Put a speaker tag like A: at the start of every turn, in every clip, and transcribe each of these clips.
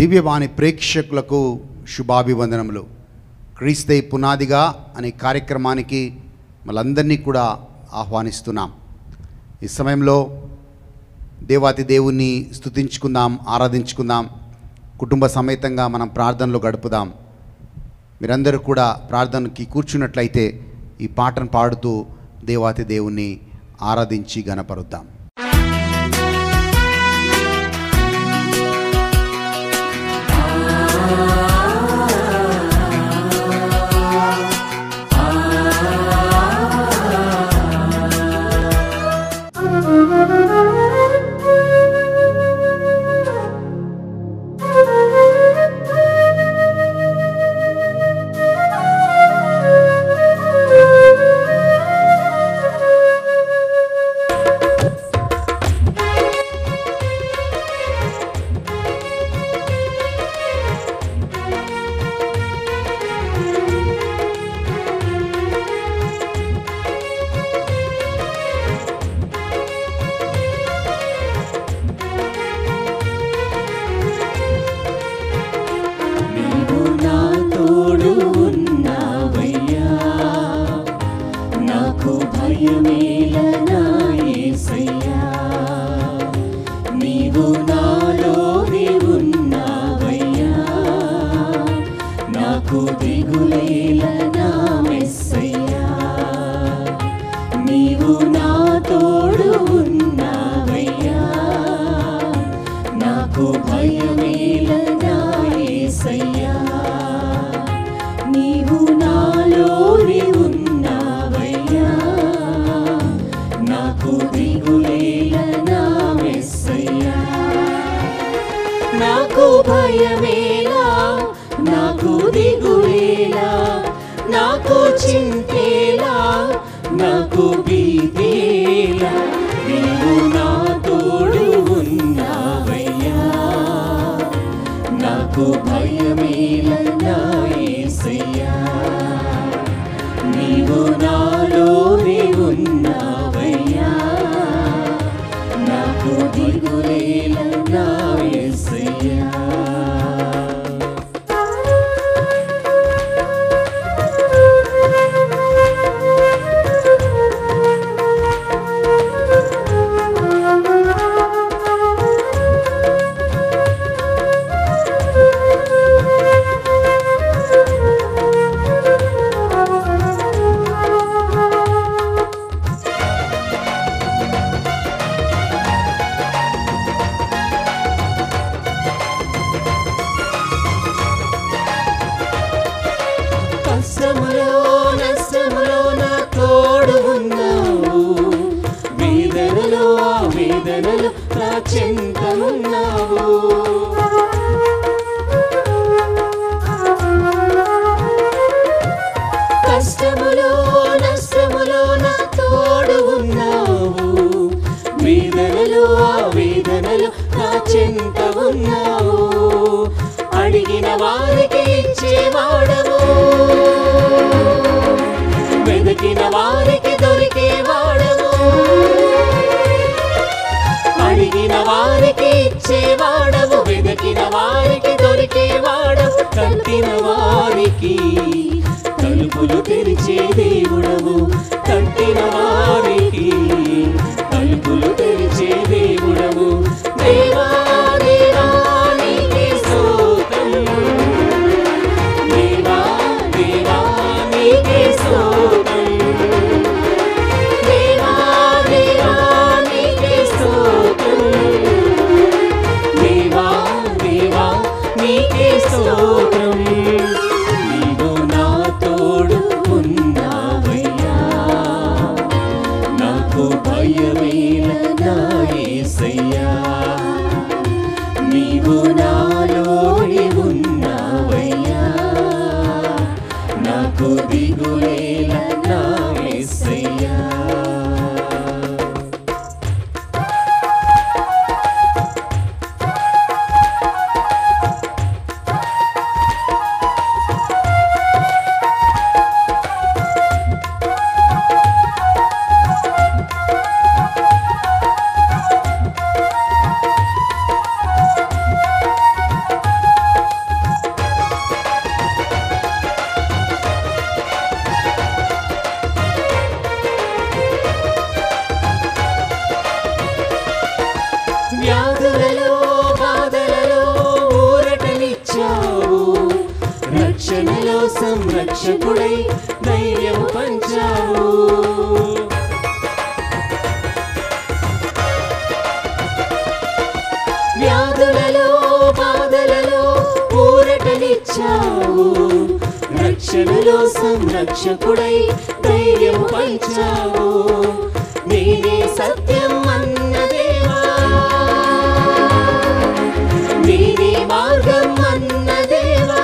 A: దివ్యవాణి ప్రేక్షకులకు శుభాభివందనములు. క్రీస్తు పునాదిగా అనే కార్యక్రమానికి మనందరినీ కూడా ఆహ్వానిస్తున్నాం. ఈ సమయంలో దేవాతి దేవుణ్ణి స్తుతించుకుందాం, ఆరాధించుకుందాం. కుటుంబ సమేతంగా మనం ప్రార్థనలో గడుపుదాం. మీరందరూ కూడా ప్రార్థనకి కూర్చున్నట్లయితే ఈ పాటను పాడుతూ దేవాతి దేవుణ్ణి ఆరాధించి గణపరుద్దాం.
B: సంరక్షకుడై ధైర్యము పంచావు. వ్యాధులలో బాధలలో ఊరటనిచ్చావు. రక్షణలో సంరక్షకుడై ధైర్యము పంచావు. నేనే సత్యం అన్న దేవా, నేనే మార్గం అన్న దేవా,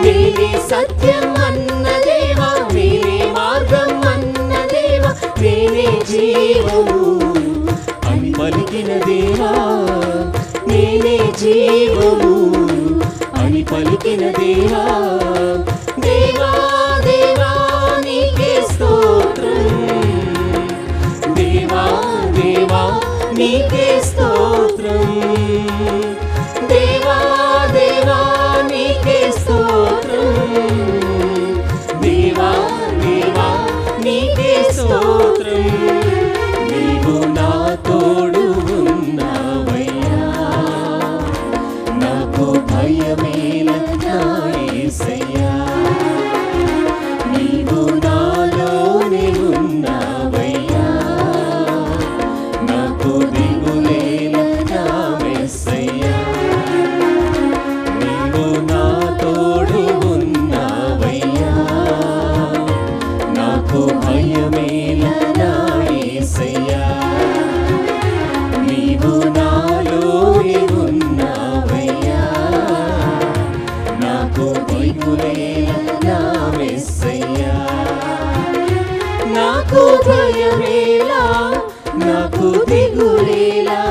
B: నేనే సత్యం అన్న దేవా, నేనే మార్గం అన్న దేవా, నేనే జీవము అని పలికిన దేవా, నేనే జీవము అని పలికిన దేవా. దేవా దేవా నీకే స్తోత్రం, దేవా దేవా నీకే స్తోత్రం, దేవా దేవా నీకే స్తోత్రం, దేవా దేవా నీకే స్తోత్రం. నీవు నా తోడు ఉన్నావయ్యా, నాకు భయమేల నా యేసయ్యా. నీవు నాలోనే ఉన్నావయ్యా, నాకు దిగులేల నా యేసయ్యా. నీవు నా తోడు ఉన్నావయ్యా, నాకు భయమేల నా యేసయ్యా. నీవు నాలోనే ఉన్నావయ్యా, నాకు దిగులేల నా యేసయ్యా. నాకు భయమేలా, నాకు దిగులేలా,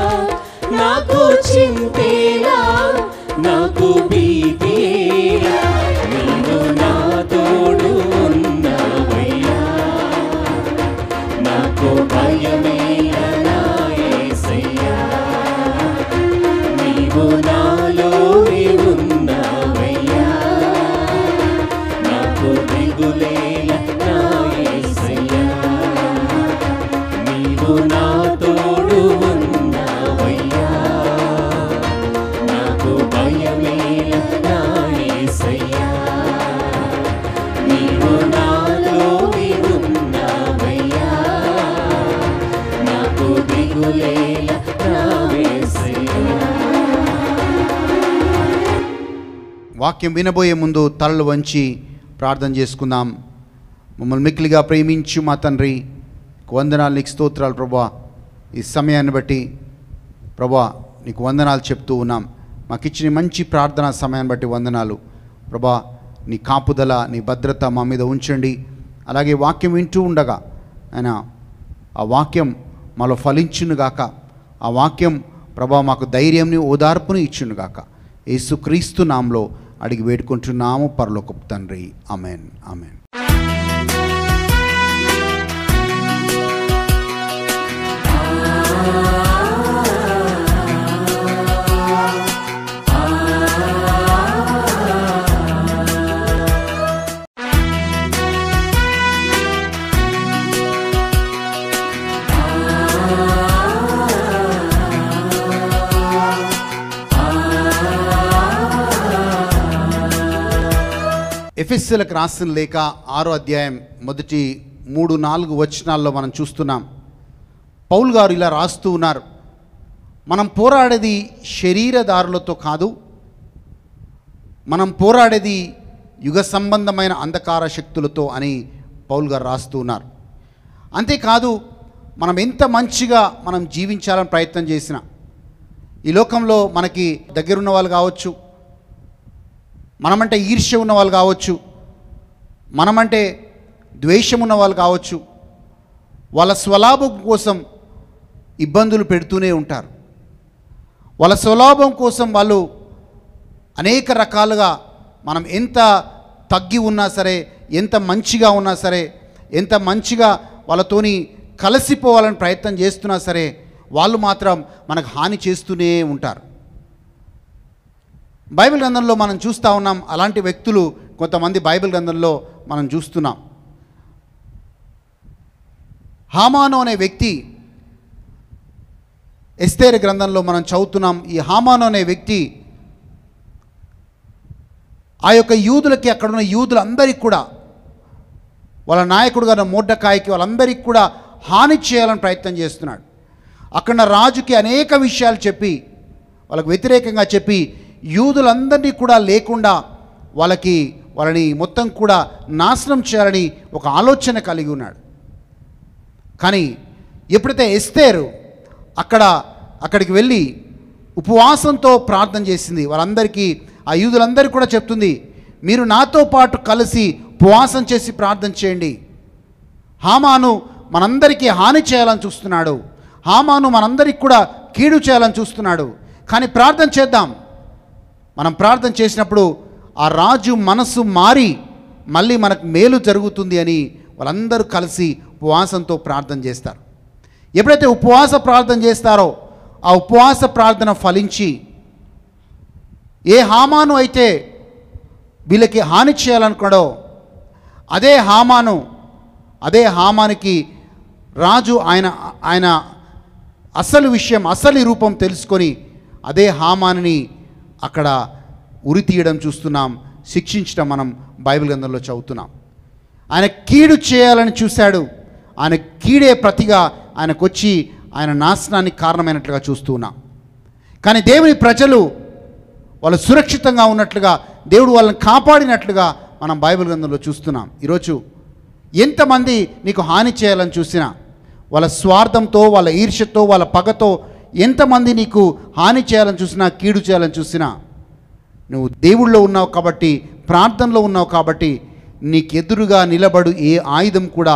B: నాకు చింతేలా, నాకు భీతియేలా. నీవు నా తోడు ఉన్నావయ్యా, నాకు భయమేలా నా యేసయ్యా. నీవు నాలోనే ఉన్నావయ్యా, నాకు దిగులేల నా యేసయ్యా. నీవు నా తోడు ఉన్నావయ్యా, నాకు భయమేల నా యేసయ్యా. నీవు నాలోనే ఉన్నావయ్యా, నాకు దిగులేల నా యేసయ్యా.
A: వాక్యం వినబోయే ముందు తలలు వంచి ప్రార్థన చేసుకుందాం. మమ్మల్ని మిక్కిలిగా ప్రేమించు మా తండ్రి, వందనాలు, నీకు స్తోత్రాలు ప్రభా. ఈ సమయాన్ని బట్టి ప్రభా నీకు వందనాలు చెప్తూ ఉన్నాం. మాకు ఇచ్చిన మంచి ప్రార్థనా సమయాన్ని బట్టి వందనాలు ప్రభా. నీ కాపుదల, నీ భద్రత మా మీద ఉంచండి. అలాగే వాక్యం వింటూ ఉండగా ఆయన ఆ వాక్యం మాలో ఫలించునుగాక. ఆ వాక్యం ప్రభా మాకు ధైర్యంని, ఓదార్పుని ఇచ్చునుగాక. యేసుక్రీస్తు నామములో అడిగి వేడుకుంటున్నాము పరలోకపు తండ్రి. ఆమేన్, ఆమేన్. ఎఫెసీయులకు రాసిన లేఖ 6వ అధ్యాయం మొదటి 3-4 వచనాల్లో మనం చూస్తున్నాం. పౌలు గారు ఇలా రాస్తూ ఉన్నారు, మనం పోరాడేది శరీరదారులతో కాదు, మనం పోరాడేది యుగ సంబంధమైన అంధకార శక్తులతో అని పౌలు గారు రాస్తూ ఉన్నారు. అంతేకాదు, మనం ఎంత మంచిగా మనం జీవించాలని ప్రయత్నం చేసినా, ఈ లోకంలో మనకి దగ్గరున్న వాళ్ళు కావచ్చు, మనమంటే ఈర్ష్య ఉన్న వాళ్ళు కావచ్చు, మనమంటే ద్వేషం ఉన్న వాళ్ళు కావచ్చు, వాళ్ళ స్వలాభం కోసం ఇబ్బందులు పెడుతూనే ఉంటారు. వాళ్ళ స్వలాభం కోసం వాళ్ళు అనేక రకాలుగా, మనం ఎంత తగ్గి ఉన్నా సరే, ఎంత మంచిగా ఉన్నా సరే, ఎంత మంచిగా వాళ్ళతోని కలిసిపోవాలని ప్రయత్నం చేస్తున్నా సరే, వాళ్ళు మాత్రం మనకు హాని చేస్తూనే ఉంటారు. బైబిల్ గ్రంథంలో మనం చూస్తూ ఉన్నాం, అలాంటి వ్యక్తులు కొంతమంది బైబిల్ గ్రంథంలో మనం చూస్తున్నాం. హామాను అనే వ్యక్తి ఎస్తేరు గ్రంథంలో మనం చదువుతున్నాం. ఈ హామాను అనే వ్యక్తి ఆ యొక్క యూదులకి, అక్కడున్న యూదులందరికీ కూడా, వాళ్ళ నాయకుడుగా ఉన్న మొర్దెకాయికి, వాళ్ళందరికీ కూడా హాని చేయాలని ప్రయత్నం చేస్తున్నాడు. అక్కడ రాజుకి అనేక విషయాలు చెప్పి, వాళ్ళకు వ్యతిరేకంగా చెప్పి, యూదులందరినీ కూడా లేకుండా వాళ్ళని మొత్తం కూడా నాశనం చేయాలని ఒక ఆలోచన కలిగి ఉన్నాడు. కానీ ఎప్పుడైతే ఎస్తేరు అక్కడికి వెళ్ళి ఉపవాసంతో ప్రార్థన చేసింది, వాళ్ళందరికీ, ఆ యూదులందరికీ కూడా చెప్తుంది, మీరు నాతో పాటు కలిసి ఉపవాసం చేసి ప్రార్థన చేయండి. హామాను మనందరికీ హాని చేయాలని చూస్తున్నాడు, హామాను మనందరికీ కూడా కీడు చేయాలని చూస్తున్నాడు. కానీ ప్రార్థన చేద్దాం. మనం ప్రార్థన చేసినప్పుడు ఆ రాజు మనసు మారి మళ్ళీ మనకు మేలు జరుగుతుంది అని వాళ్ళందరూ కలిసి ఉపవాసంతో ప్రార్థన చేస్తారు. ఎప్పుడైతే ఉపవాస ప్రార్థన చేస్తారో ఆ ఉపవాస ప్రార్థన ఫలించి, ఏ హామాను అయితే వీళ్ళకి హాని చేయాలనుకున్నాడో అదే హామానికి రాజు ఆయన అసలు రూపం తెలుసుకొని అదే హామాని అక్కడ ఉరి తీయడం చూస్తున్నాం, శిక్షించడం మనం బైబిల్ గ్రంథంలో చదువుతున్నాం. ఆయన కీడు చేయాలని చూశాడు, ఆయన కీడే ప్రతిగా ఆయనకు వచ్చి ఆయన నాశనానికి కారణమైనట్లుగా చూస్తూ ఉన్నాం. కానీ దేవుని ప్రజలు వాళ్ళు సురక్షితంగా ఉన్నట్లుగా, దేవుడు వాళ్ళని కాపాడినట్లుగా మనం బైబిల్ గ్రంథంలో చూస్తున్నాం. ఈరోజు ఎంతమంది నీకు హాని చేయాలని చూసినా, వాళ్ళ స్వార్థంతో, వాళ్ళ ఈర్ష్యతో, వాళ్ళ పగతో ఎంతమంది నీకు హాని చేయాలని చూసినా, కీడు చేయాలని చూసినా, నువ్వు దేవుళ్ళో ఉన్నావు కాబట్టి, ప్రార్థనలో ఉన్నావు కాబట్టి, నీకెదురుగా నిలబడు ఏ ఆయుధం కూడా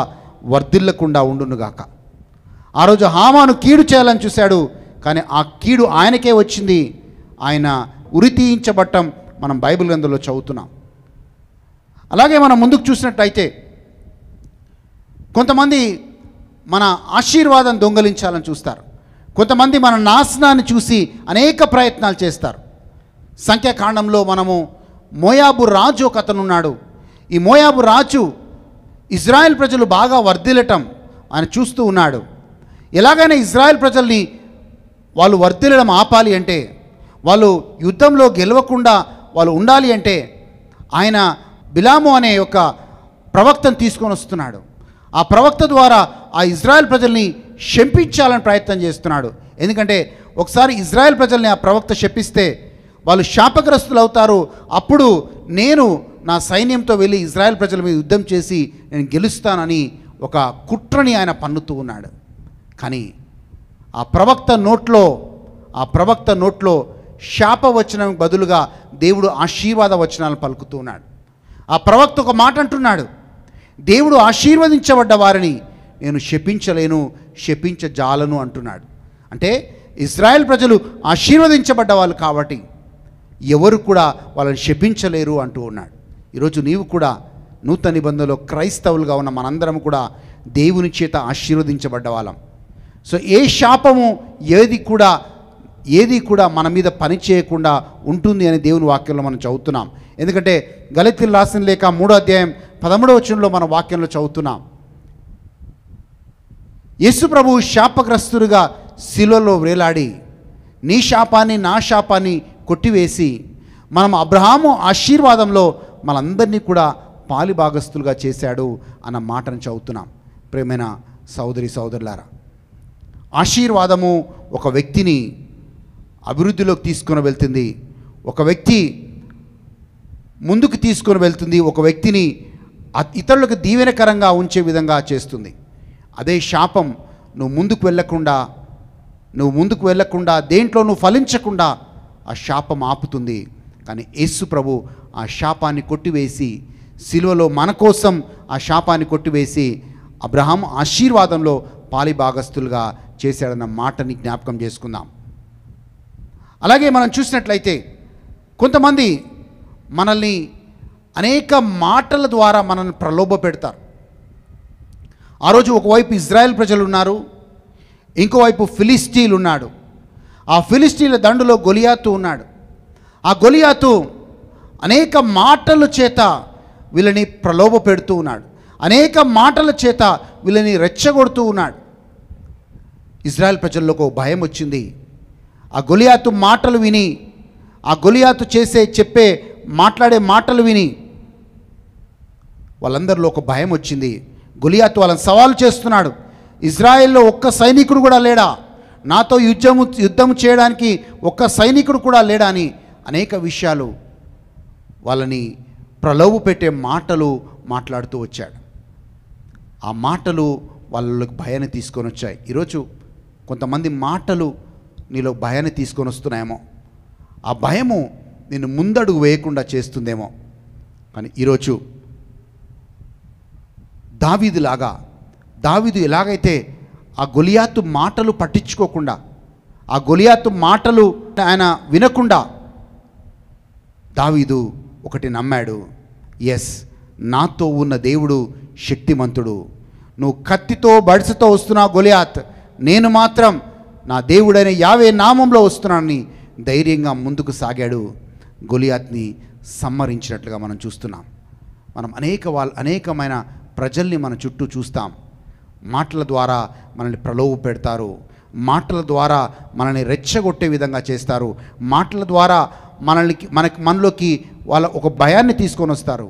A: వర్ధిల్లకుండా ఉండునుగాక. ఆ రోజు హామాను కీడు చేయాలని చూశాడు, కానీ ఆ కీడు ఆయనకే వచ్చింది. ఆయన ఉరి తీయించబట్టం మనం బైబిల్ గ్రంథంలో చదువుతున్నాం. అలాగే మనం ముందుకు చూసినట్టయితే కొంతమంది మన ఆశీర్వాదం దొంగలించాలని చూస్తారు, కొంతమంది మన నాశనాన్ని చూసి అనేక ప్రయత్నాలు చేస్తారు. సంఖ్యాకాండంలో మనము మోయాబు రాజు ఒక అతను ఉన్నాడు. ఈ మోయాబు రాజు ఇజ్రాయెల్ ప్రజలు బాగా వర్ధిల్లటం ఆయన చూస్తూ ఉన్నాడు. ఎలాగైనా ఇజ్రాయెల్ ప్రజల్ని వాళ్ళు వర్ధిల్లడం ఆపాలి అంటే, వాళ్ళు యుద్ధంలో గెలవకుండా వాళ్ళు ఉండాలి అంటే, ఆయన బిలాము అనే ఒక ప్రవక్తను తీసుకొని వస్తున్నాడు. ఆ ప్రవక్త ద్వారా ఆ ఇజ్రాయెల్ ప్రజల్ని శపించాలని ప్రయత్నం చేస్తున్నాడు. ఎందుకంటే ఒకసారి ఇజ్రాయెల్ ప్రజల్ని ఆ ప్రవక్త శపిస్తే వాళ్ళు శాపగ్రస్తులు అవుతారు. అప్పుడు నేను నా సైన్యంతో వెళ్ళి ఇజ్రాయెల్ ప్రజల మీద యుద్ధం చేసి నేను గెలుస్తానని ఒక కుట్రని ఆయన పన్నుతూ ఉన్నాడు. కానీ ఆ ప్రవక్త నోట్లో శాపవచనం బదులుగా దేవుడు ఆశీర్వాద వచనాలను పలుకుతూ ఉన్నాడు. ఆ ప్రవక్త ఒక మాట అంటున్నాడు, దేవుడు ఆశీర్వదించబడ్డ వారిని నేను శపించలేను, శపించజాలను అంటున్నాడు. అంటే ఇజ్రాయెల్ ప్రజలు ఆశీర్వదించబడ్డ వాళ్ళు కాబట్టి ఎవరు కూడా వాళ్ళని శపించలేరు అంటూ ఉన్నాడు. ఈరోజు నీవు కూడా నూతన నిబంధనలో క్రైస్తవులుగా ఉన్న మనందరం కూడా దేవుని చేత ఆశీర్వదించబడ్డ వాళ్ళం. సో ఏ శాపము ఏది కూడా మన మీద పని చేయకుండా ఉంటుంది అని దేవుని వాక్యంలో మనం చదువుతున్నాం. ఎందుకంటే గలతీయులకు రాసిన లేఖ 3వ అధ్యాయం 13వ వచనంలో మన వాక్యంలో చదువుతున్నాం, యేసు ప్రభువు శాపగ్రస్తుడిగా శిలువలో వేలాడి నీ శాపాన్ని నా శాపాన్ని కొట్టివేసి మనం అబ్రహాము ఆశీర్వాదంలో మనందరినీ కూడా పాలిభాగస్తులుగా చేశాడు అన్న మాటను చదువుతున్నాం. ప్రియమైన సోదరి సోదరులారా, ఆశీర్వాదము ఒక వ్యక్తిని అభివృద్ధిలోకి తీసుకొని వెళ్తుంది, ఒక వ్యక్తి ముందుకు తీసుకొని వెళ్తుంది, ఒక వ్యక్తిని ఇతరులకు దీవెనకరంగా ఉంచే విధంగా చేస్తుంది. అదే శాపం నువ్వు ముందుకు వెళ్ళకుండా దేంట్లో నువ్వు ఫలించకుండా ఆ శాపం ఆపుతుంది. కానీ యేసు ప్రభు ఆ శాపాన్ని కొట్టివేసి సిలువలో మన కోసం ఆ శాపాన్ని కొట్టివేసి అబ్రహాం ఆశీర్వాదంలో పాలిభాగస్తులుగా చేశాడన్న మాటని జ్ఞాపకం చేసుకుందాం. అలాగే మనం చూసినట్లయితే కొంతమంది మనల్ని అనేక మాటల ద్వారా మనల్ని ప్రలోభ పెడతారు. ఆ రోజు ఒకవైపు ఇజ్రాయెల్ ప్రజలు ఉన్నారు, ఇంకోవైపు ఫిలిస్టీలు ఉన్నాడు. ఆ ఫిలిస్టీల దండులో గొలియాతు ఉన్నాడు. ఆ గొలియాతు అనేక మాటల చేత వీళ్ళని ప్రలోభ పెడుతూ ఉన్నాడు, అనేక మాటల చేత వీళ్ళని రెచ్చగొడుతూ ఉన్నాడు. ఇజ్రాయెల్ ప్రజల్లోకి ఒక భయం వచ్చింది. ఆ గొలియాతు మాటలు విని, ఆ గొలియాతు చెప్పే మాట్లాడే మాటలు విని వాళ్ళందరిలో ఒక భయం వచ్చింది. గొలియాతు వాళ్ళని సవాలు చేస్తున్నాడు. ఇజ్రాయెల్లో ఒక్క సైనికుడు కూడా లేడా, నాతో యుద్ధము చేయడానికి ఒక్క సైనికుడు కూడా లేడా అని అనేక విషయాలు వాళ్ళని ప్రలోభ పెట్టే మాటలు మాట్లాడుతూ వచ్చాడు. ఆ మాటలు వాళ్ళకి భయాన్ని తీసుకొని వచ్చాయి. ఈరోజు కొంతమంది మాటలు నీలో భయాన్ని తీసుకొని వస్తున్నాయేమో, ఆ భయము నిన్ను ముందడుగు వేయకుండా చేస్తుందేమో. కానీ ఈరోజు దావీదు ఎలాగైతే ఆ గొలియాతు మాటలు పట్టించుకోకుండా, ఆ గొలియాతు మాటలు ఆయన వినకుండా దావీదు ఒకటి నమ్మాడు. ఎస్, నాతో ఉన్న దేవుడు శక్తిమంతుడు. నువ్వు కత్తితో బడిసతో వస్తున్నావు గొలియాత్, నేను మాత్రం నా దేవుడైన యావే నామంలో వస్తున్నానని ధైర్యంగా ముందుకు సాగాడు. గొలియాత్ని సంహరించినట్లుగా మనం చూస్తున్నాం. మనం అనేకమైన ప్రజల్ని మన చుట్టూ చూస్తాం. మాటల ద్వారా మనల్ని ప్రలోభ పెడతారు, మాటల ద్వారా మనల్ని రెచ్చగొట్టే విధంగా చేస్తారు, మాటల ద్వారా మనలోకి వాళ్ళ ఒక భయాన్ని తీసుకొని వస్తారు.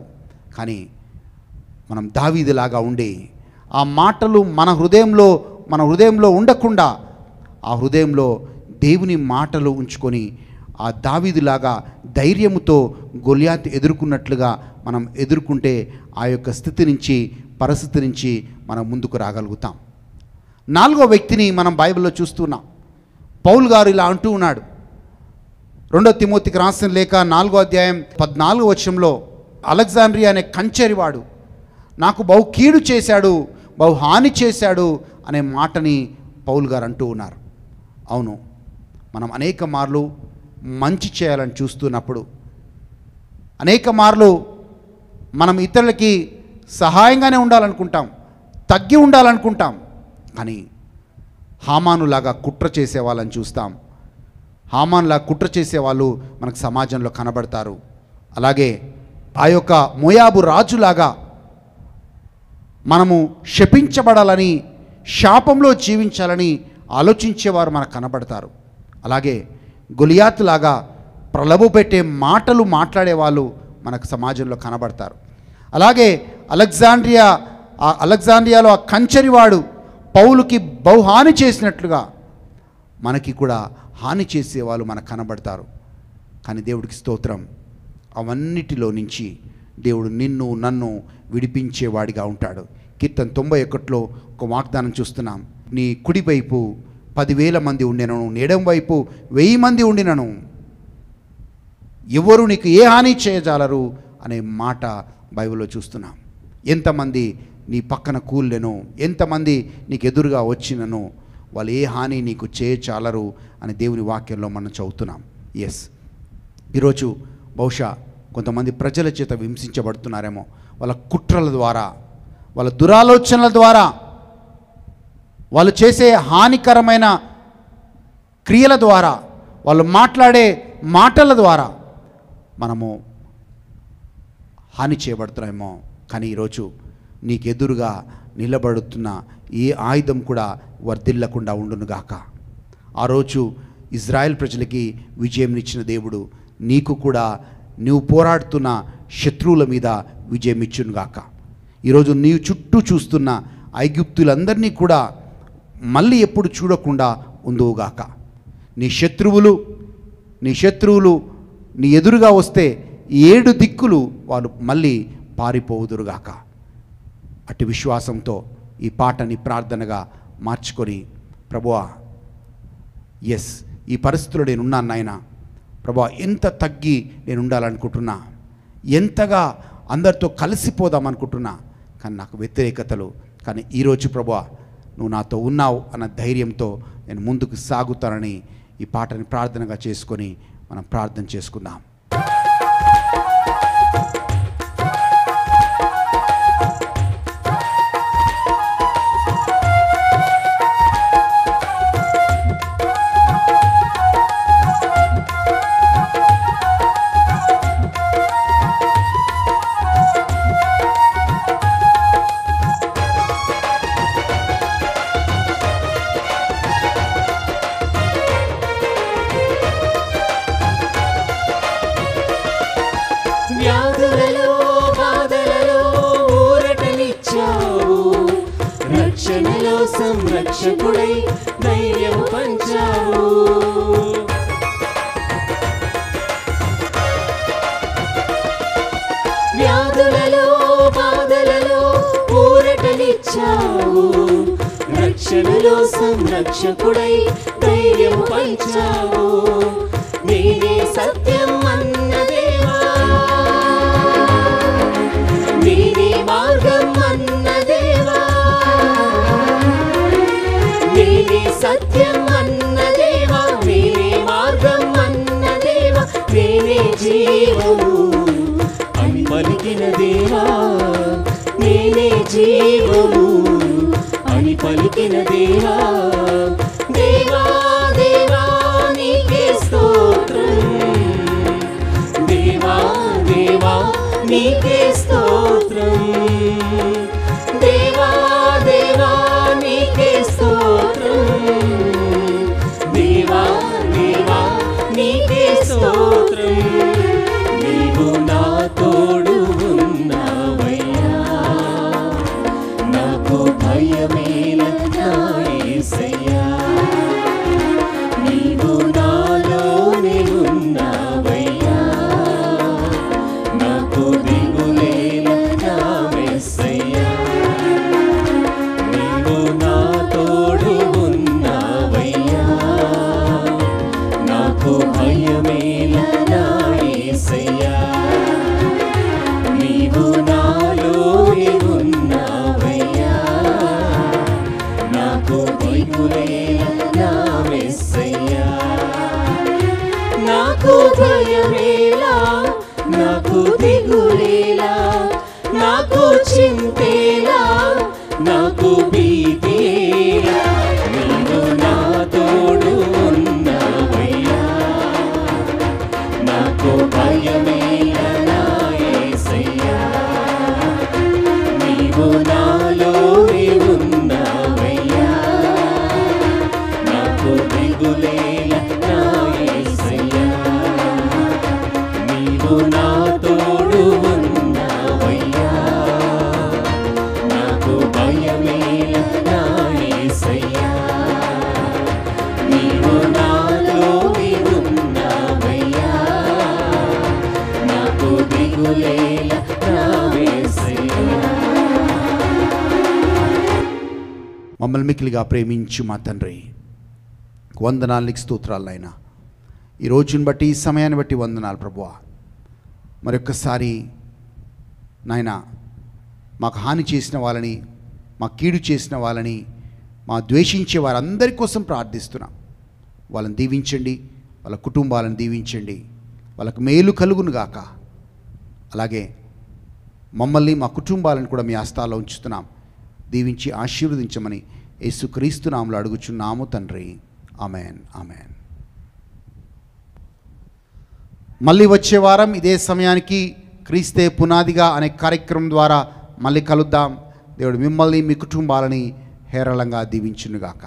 A: కానీ మనం దావీదులాగా ఉండి ఆ మాటలు మన హృదయంలో ఉండకుండా ఆ హృదయంలో దేవుని మాటలు ఉంచుకొని ఆ దావీదులాగా ధైర్యముతో గొలియాతు ఎదుర్కొన్నట్లుగా మనం ఎదుర్కొంటే ఆ యొక్క పరిస్థితి నుంచి మనం ముందుకు రాగలుగుతాం. 4వ వ్యక్తిని మనం బైబిల్లో చూస్తున్నాం. పౌలు గారు ఇలా అంటూ ఉన్నాడు. 2 తిమోతికి రాసిన లేఖ 4వ అధ్యాయం 14వ వచనంలో, అలెగ్జాండ్రియా అనే కంచెరివాడు నాకు బహు కీడు చేశాడు, బహు హాని చేశాడు అనే మాటని పౌలు గారు అంటూ ఉన్నారు. అవును, మనం అనేక మార్లు మంచి చేయాలని చూస్తున్నప్పుడు, అనేక మార్లు మనం ఇతరులకి సహాయంగానే ఉండాలనుకుంటాం, తగ్గి ఉండాలనుకుంటాం. కానీ హామానులాగా కుట్ర చేసే వాళ్ళని చూస్తాం. హామానులాగా కుట్ర చేసేవాళ్ళు మనకు సమాజంలో కనబడతారు. అలాగే ఆ యొక్క మోయాబు రాజులాగా మనము శపించబడాలని, శాపంలో జీవించాలని ఆలోచించేవారు మనకు కనబడతారు. అలాగే గొలియాతులాగా ప్రలోభ పెట్టే మాటలు మాట్లాడేవాళ్ళు మనకు సమాజంలో కనబడతారు. అలాగే అలెగ్జాండ్రియాలో ఆ కంచెరివాడు పౌలుకి బహుహాని చేసినట్లుగా మనకి కూడా హాని చేసేవాళ్ళు మనకు కనబడతారు. కానీ దేవుడికి స్తోత్రం, అవన్నిటిలో నుంచి దేవుడు నిన్ను నన్ను విడిపించేవాడిగా ఉంటాడు. కీర్తన 91లో ఒక వాగ్దానం చూస్తున్నాం. నీ కుడివైపు 10,000 మంది ఉండినను, ఎడమ వైపు 1000 మంది ఉండినను ఎవరు నీకు ఏ హాని చేయజాలరు అనే మాట బైబిల్లో చూస్తున్నాం. ఎంతమంది నీ పక్కన కూలినను, ఎంతమంది నీకు ఎదురుగా వచ్చినను, వాళ్ళు ఏ హాని నీకు చేయచాలరు అని దేవుని వాక్యంలో మనం చదువుతున్నాం. ఎస్, ఈరోజు బహుశా కొంతమంది ప్రజల చేత హింసించబడుతున్నారేమో. వాళ్ళ కుట్రల ద్వారా, వాళ్ళ దురాలోచనల ద్వారా, వాళ్ళు చేసే హానికరమైన క్రియల ద్వారా, వాళ్ళు మాట్లాడే మాటల ద్వారా మనము హాని చేయబడుతున్నామేమో. కానీ ఈరోజు నీకు ఎదురుగా నిలబడుతున్న ఏ ఆయుధం కూడా వర్ధిల్లకుండా ఉండునుగాక. ఆ రోజు ఇజ్రాయెల్ ప్రజలకి విజయం ఇచ్చిన దేవుడు నీకు కూడా నువ్వు పోరాడుతున్న శత్రువుల మీద విజయం ఇచ్చునుగాక. ఈరోజు నీ చుట్టూ చూస్తున్న ఐగుప్తులందరినీ కూడా మళ్ళీ ఎప్పుడు చూడకుండా ఉందువుగాక. నీ శత్రువులు నీ ఎదురుగా వస్తే 7 దిక్కులు వాళ్ళు మళ్ళీ పారిపోవుదురుగాక. అటు విశ్వాసంతో ఈ పాటని ప్రార్థనగా మార్చుకొని, ప్రభువా ఎస్, ఈ పరిస్థితుల్లో నేను ఉన్నాను నాయన. ప్రభువా, ఎంత తగ్గి నేను ఉండాలనుకుంటున్నా, ఎంతగా అందరితో కలిసిపోదాం అనుకుంటున్నా, కానీ నాకు వ్యతిరేకతలు. కానీ ఈరోజు ప్రభువా నువ్వు నాతో ఉన్నావు అన్న ధైర్యంతో నేను ముందుకు సాగుతానని ఈ పాటని ప్రార్థనగా చేసుకొని మనం ప్రార్థన చేసుకుందాం.
B: రక్షణలో సంరక్షకుడై ధైర్యము పంచావు. వ్యాధులలో బాధలలో ఊరటనిచ్చావు. రక్షణలో సంరక్షకుడై ధైర్యము పంచావు. నీవే సత్యం అన్న దేవా, నీవే మార్గం అన్న దేవా, నీవే సత్యం అన్న దేవా, నీవే మార్గం అన్న దేవా, నీవే జీవము అని పలికిన దేవా, నేనే జీవము అని పలికిన దేవా. దేవా దేవా నీకే స్తోత్రం, దేవా దేవా నీకే స్తోత్రం, దేవా దేవా నీకే స్తోత్రం, దేవా దేవా నీకే స్తోత్రం. నీవు నా తోడు ఉన్నావయ్యా, నాకు భయమేల నా యేసయ్యా. నీవు నాలోనే ఉన్నావయ్యా, నాకు దిగులేల నా యేసయ్యా. నీవు నా తోడు ఉన్నావయ్యా, నాకు భయమేల నా యేసయ్యా. నీవు నాలోనే ఉన్నావయ్యా, నాకు దిగులేల నా యేసయ్యా. నాకు భయమేలా, నాకు దిగులేలా, నాకు చింతేలా, నాకు భీతియేలా. నీవు నా తోడు ఉన్నావయ్యా, నాకు భయమేల నా యేసయ్యా. నీవు నాలోనే ఉన్నావయ్యా, నాకు దిగులేల నా యేసయ్యా. నీవు నా తోడు ఉన్నావయ్యా, నాకు భయమేల నా యేసయ్యా. నీవు నాలోనే ఉన్నావయ్యా, నాకు దిగులేల నా యేసయ్యా.
A: మమ్మల్ని మిక్కిలిగా ప్రేమించు మా తండ్రి, వందనాలు నీకు స్తోత్రాలు నాయనా. ఈ రోజుని బట్టి, ఈ సమయాన్ని బట్టి వందనాలు ప్రభువా. మరొక్కసారి నాయన మాకు హాని చేసిన వాళ్ళని, మా కీడు చేసిన వాళ్ళని, మా ద్వేషించే వారందరి కోసం ప్రార్థిస్తున్నాం. వాళ్ళని దీవించండి, వాళ్ళ కుటుంబాలను దీవించండి, వాళ్ళకు మేలు కలుగును గాక. అలాగే మమ్మల్ని, మా కుటుంబాలను కూడా మీ హస్తాల్లో ఉంచుతున్నాం. దీవించి ఆశీర్వదించమని యేసుక్రీస్తు నామములో అడుగుచున్నాము తండ్రి. Amen, amen. మళ్ళీ వచ్చే వారం ఇదే సమయానికి క్రీస్తే పునాదిగా అనే కార్యక్రమం ద్వారా మళ్ళీ కలుద్దాం. దేవుడు మిమ్మల్ని, మీ కుటుంబాలని హేరళంగా దీవించునుగాక.